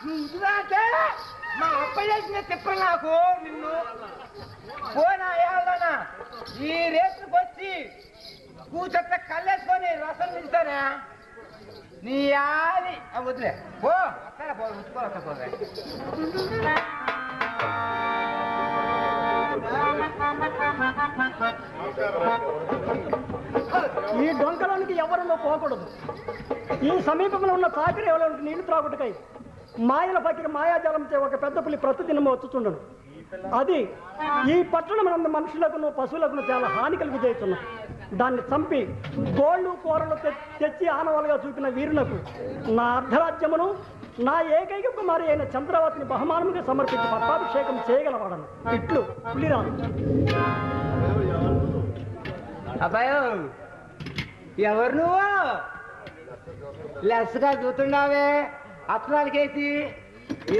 నువ్వుదాకే మా అబ్బాయి చేసిన తిప్పలు నాకు నిన్ను పోనా ఏళ్ళనా ఈ రేసుకు వచ్చి కూచొట్ల కళ్ళేసుకొని రసం నిలుస్తానే నీ ఆలి వదిలే పో అక్కడ పో ఉంచుకోవాలి ఈ డొంకలోనికి ఎవరిలో పోకూడదు. ఈ సమీపంలో ఉన్న చాకరి ఎవరికి నీళ్లు త్రాగుటకై మాయల పక్కన మాయాజాలం చే ఒక పెద్ద పులి ప్రతిదినం వచ్చుచుండను. అది ఈ పట్టణం మనుషులకు పశువులకు చాలా హాని కలిగి చేస్తున్నాం. దాన్ని చంపి గోళ్ళు కూరలు తెచ్చి ఆనవాలుగా చూపిన వీరులకు నా అర్ధరాజ్యమును నా ఏకైక కుమారి అయిన చంద్రవతిని బహుమానముగా సమర్పించి పట్టాభిషేకం చేయగలవాడను. ఇట్లు పులిరాజు. అబ్బాయో ఎవరు నువ్వు లెస్గా చూస్తున్నావే అత్తనాలకేసి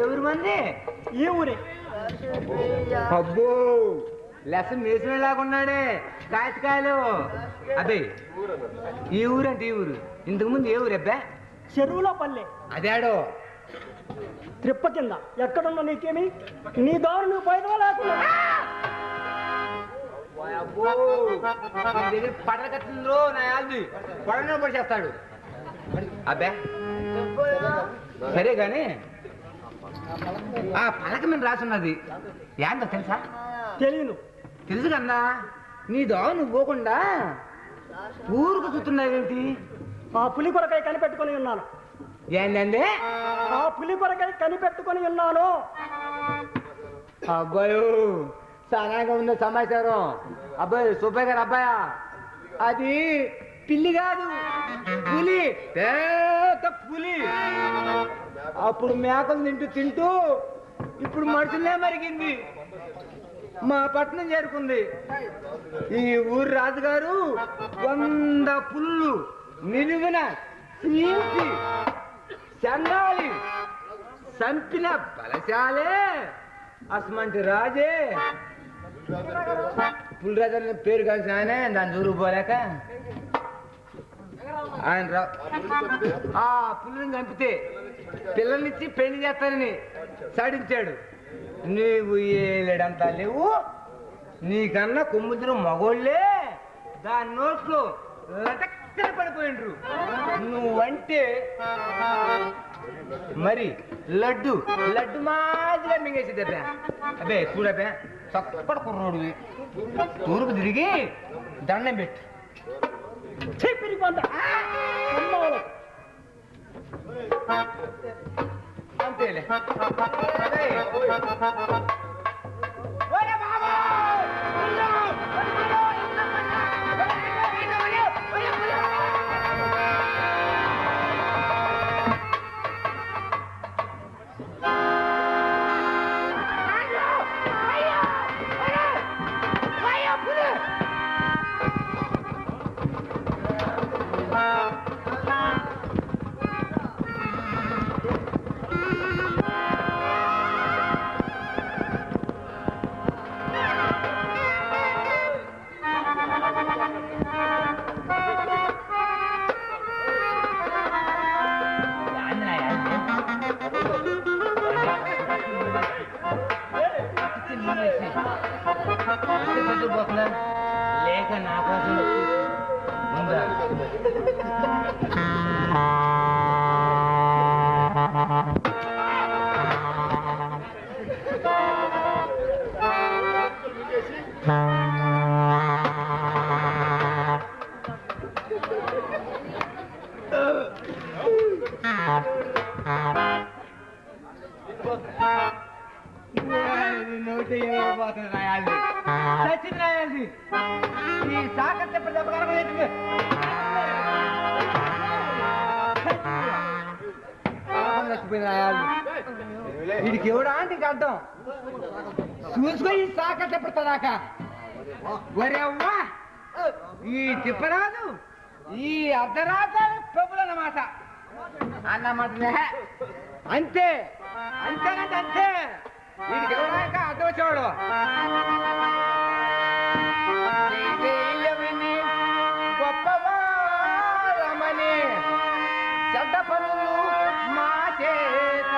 ఎవరు మంది ఈ ఊరే. అబ్బో లెస్ మేసిన లాగున్నాడే కాయకాయలు అదే ఈ ఊరు అంటే ఈ ఊరు ఇంతకుముందు ఏ ఊరు అబ్బా చెరువులో పల్లె అదేడో త్రిప్ప కింద ఎక్కడున్నా నీకేమి నీ దారు నువ్వు పోయినా లేకుండా పడల కట్టిందో నా యాల్ది పడన పడిచేస్తాడు అబ్బా సరే గాని ఆ పలక మీద రాసున్నది ఏందో తెలుసా తెలియను తెలుసు కన్నా నీ దోవ నువ్వు పోకుండా ఊరుకు చూస్తున్నావేంటి ఆ పులి కొరకై కనిపెట్టుకొని ఉన్నాను. ఏంటండి ఆ పులి కొరకై కనిపెట్టుకొని ఉన్నాను. అబ్బాయో సనాగా ఉందో సమాచారం. అబ్బాయి సుబ్బయ్య గారు అబ్బాయా అది పిల్లి కాదు పులి పెద్ద పులి. అప్పుడు మేకలు తింటూ ఇప్పుడు మనుషులే మరిగింది. మా పట్టణం చేరుకుంది. ఈ ఊరు రాజుగారు 100 పుల్లు నిలువున చీల్చి చండాలి చంపిన బలశాలే అసమంటి రాజే. పులిరాజు అనే పేరు కలిసి ఆయనే దాన్ని చూరుకుపోలేక ఆయన ఆ పుల్లిని చంపితే పిల్లల్నిచ్చి పెళ్లి చేస్తానని సాడించాడు. నీవు ఏలేడంతా లేవు నీకన్నా కొమ్ముదిన మగోళ్ళే దాని నోట్లో లటక్కన పడిపోయిండ్రు. నువ్వంటే మరి లడ్డు మాదిరిగా మింగేసేది అబ్బా. అబ్బే చూడబ్బా చక్కడ కుర్రోడివి తూరుకు తిరిగి దండం పెట్టు అంతేలే. లేక నా కోసం ఉందా నోటి ఏమైపోతుంది రాయాలి చచ్చింది రాయాలి. ఈ సాకర్ చెప్పి చెప్పగలగలేదు చచ్చిపోయింది రాయాలి. వీడికి ఎవడా అంటే ఇంక అర్థం చూసుకో ఈ సాకర్ చెప్పడతాక వరే అవ్వా ఈ తిప్పరాదు ఈ అర్ధరాత ప్రభులన్నమాట అన్నమాట అంతే అంతేనంటే అంతే. వీడికి ఎవరాక అర్థం వచ్చేవాడు గొప్పవారమని చెడ్డ పనులు మా చేత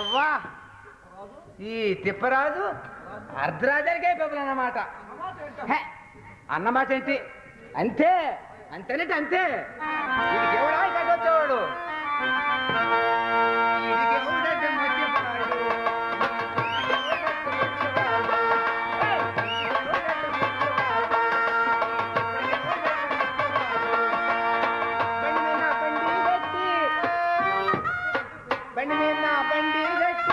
అవ్వా ఈ తిప్పరాజు అర్ధరాజానికే పెబ్బలు అన్నమాట. అన్నమాట ఏంటి? అంతే అంతేనంటే అంతే. వీడికి ఎవడా కట్టొచ్చేవాడు? వీడికి ఎవడంటే మధ్యపడాడు. బండి మీద బండి గట్టి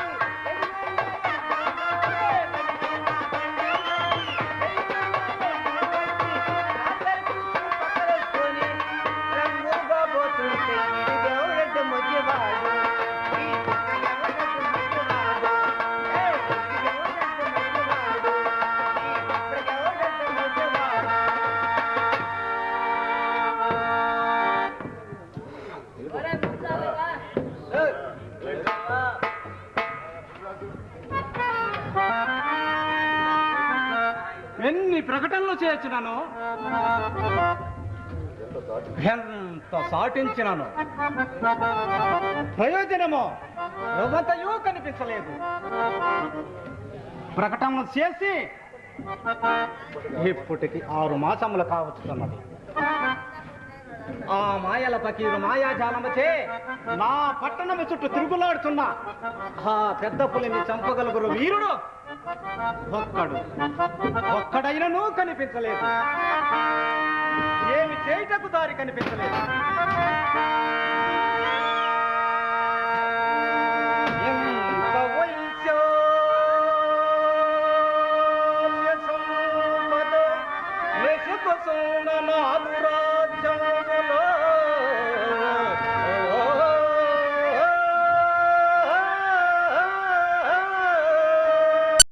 ఎన్ని ప్రకటనలు చేయించినాను, ఎంత సాటించినాను, ప్రయోజనమో రవ్వంతయో కనిపించలేదు. ప్రకటనలు చేసి ఇప్పటికి 6 మాసములు కావచ్చున్నది. ఆ మాయల పకీరు మాయాజాలమచే నా పట్టణము చుట్టూ తిరుగులాడుతున్న ఆ పెద్ద పులిని చంపగలుగురు వీరుడు ఒక్కడైనను కనిపించలేదు. ఏమి చేయటకు దారి కనిపించలేదు.